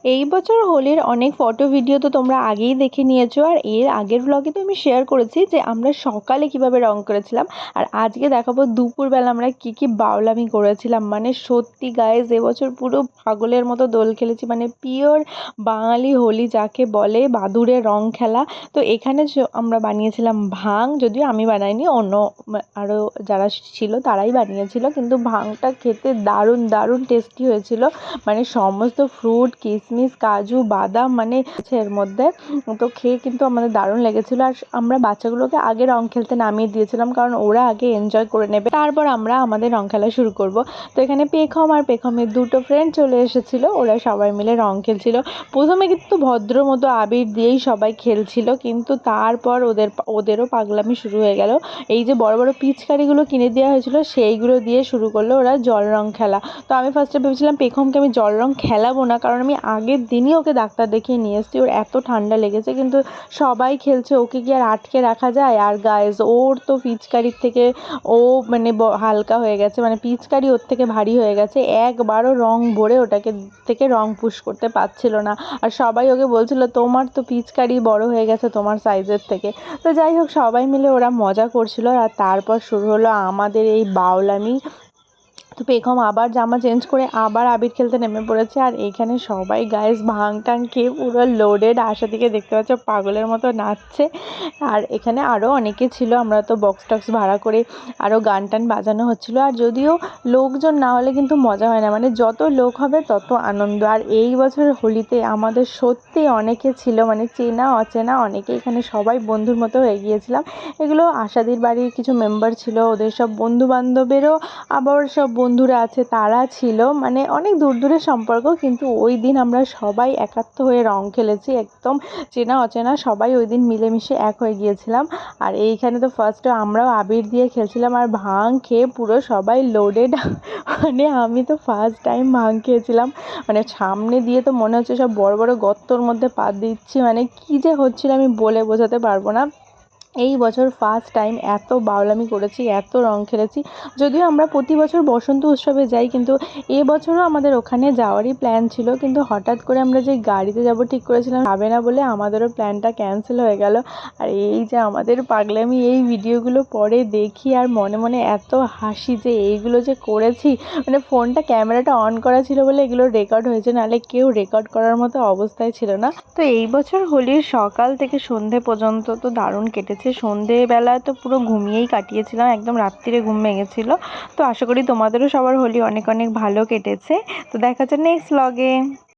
এই বছর হোলির অনেক ফটো ভিডিও তো তোমরা আগেই দেখে নিয়েছো, আর এর আগের ব্লগে তো আমি শেয়ার করেছি যে আমরা সকালে কিভাবে রং করেছিলাম। আর আজকে দেখাবো দুপুরবেলা আমরা কি কি বাউলামি করেছিলাম। মানে সত্যি গাইজ, এবছর পুরো পাগলের মতো দোল খেলেছি, মানে পিওর বাঙালি হোলি যাকে বলে, বাদুড়ে রং খেলা। তো এখানে আমরা বানিয়েছিলাম ভাং, যদিও আমি বানাইনি, অন্য আরও যারা ছিল তারাই বানিয়েছিল, কিন্তু ভাংটা খেতে দারুণ দারুণ টেস্টি হয়েছিল। মানে সমস্ত ফ্রুট, কিশমিশ, কাজু, বাদাম মানে এর মধ্যে, তো খেয়ে কিন্তু আমাদের দারুণ লেগেছিল। আর আমরা বাচ্চাগুলোকে আগে রং খেলতে নামিয়ে দিয়েছিলাম, কারণ ওরা আগে এনজয় করে নেবে, তারপর আমরা আমাদের রং খেলা শুরু করব। তো এখানে পেখম আর পেখমের দুটো ফ্রেন্ড চলে এসেছিলো, ওরা সবাই মিলে রং খেলছিল। প্রথমে কিন্তু ভদ্র মতো আবির দিয়েই সবাই খেলছিল, কিন্তু তারপর ওদেরও পাগলামি শুরু হয়ে গেল। এই যে বড় বড় পিচকারিগুলো কিনে দেওয়া হয়েছিল সেইগুলো দিয়ে শুরু করলো ওরা জল রং খেলা। তো আমি ফার্স্টে ভেবেছিলাম পেখমকে আমি জল রং খেলাবো না, কারণ আমি আগের দিনই ওকে ডাক্তার দেখিয়ে নিয়ে এসেছি, ওর এত ঠান্ডা লেগেছে, কিন্তু সবাই খেলছে, ওকে কি আর আটকে রাখা যায়। আর গাইজ, ওর তো পিচকারির থেকে ও মানে হালকা হয়ে গেছে, মানে পিচকারি ওর থেকে ভারী হয়ে গেছে, একবারও রং ভরে ওটাকে থেকে রং পুশ করতে পারছিল না। আর সবাই ওকে বলছিল তোমার তো পিচকারি বড় হয়ে গেছে তোমার সাইজের থেকে। তো যাই হোক, সবাই মিলে ওরা মজা করছিল। আর তারপর শুরু হলো আমাদের এই বাউলামি। তো পেখম আবার জামা চেঞ্জ করে আবার আবির খেলতে নেমে পড়েছে। আর এইখানে সবাই গাইস ভাং টাং খেয়ে পুরো লোডেড, আশা দিকে দেখতে পাচ্ছ পাগলের মতো নাচছে। আর এখানে আরও অনেকে ছিল, আমরা তো বক্স টক্স ভাড়া করে আরও গান টান বাজানো হচ্ছিলো। আর যদিও লোকজন না হলে কিন্তু মজা হয় না, মানে যত লোক হবে তত আনন্দ। আর এই বছর হোলিতে আমাদের সত্যি অনেকে ছিল, মানে চেনা অচেনা অনেকে, এখানে সবাই বন্ধুর মতো হয়ে গিয়েছিলাম। এগুলো আশাদির বাড়ির কিছু মেম্বার ছিল, ওদের সব বন্ধু বান্ধবেরও আবার সব বন্ধুরা আছে তারা ছিল, মানে অনেক দূর দূরের সম্পর্ক, কিন্তু ওই দিন আমরা সবাই একাত্ম হয়ে রং খেলেছি, একদম চেনা অচেনা সবাই ওই দিন মিলেমিশে এক হয়ে গিয়েছিলাম। আর এইখানে তো ফার্স্টে আমরাও আবির দিয়ে খেলছিলাম, আর ভাং খেয়ে পুরো সবাই লোডেড। মানে আমি তো ফার্স্ট টাইম ভাং খেয়েছিলাম, মানে সামনে দিয়ে তো মনে হচ্ছে সব বড় বড় গর্তর মধ্যে পা দিচ্ছি, মানে কী যে হচ্ছিল আমি বলে বোঝাতে পারবো না। এই বছর ফার্স্ট টাইম এত বাউলামি করেছি, এত রং খেলেছি। যদিও আমরা প্রতি বছর বসন্ত উৎসবে যাই, কিন্তু এবছরও আমাদের ওখানে যাওয়ারই প্ল্যান ছিল, কিন্তু হঠাৎ করে আমরা যে গাড়িতে যাব ঠিক করেছিলাম, যাবে না বলে আমাদেরও প্ল্যানটা ক্যান্সেল হয়ে গেল। আর এই যে আমাদের পাগলামি, এই ভিডিওগুলো পরে দেখি আর মনে মনে এত হাসি যে এইগুলো যে করেছি, মানে ফোনটা ক্যামেরাটা অন করা ছিল বলে এগুলো রেকর্ড হয়েছে, নাহলে কেউ রেকর্ড করার মতো অবস্থায় ছিল না। তো এই বছর হোলির সকাল থেকে সন্ধে পর্যন্ত তো দারুণ কেটেছে। সন্ধেবেলায় তো পুরো ঘুমিয়েই কাটিয়েছিলাম, একদম রাত্রিরে ঘুম ভেঙেছিল। তো আশা করি তোমাদেরও সবার হোলি অনেক অনেক ভালো কেটেছে। তো দেখা যাচ্ছে নেক্সট ব্লগে।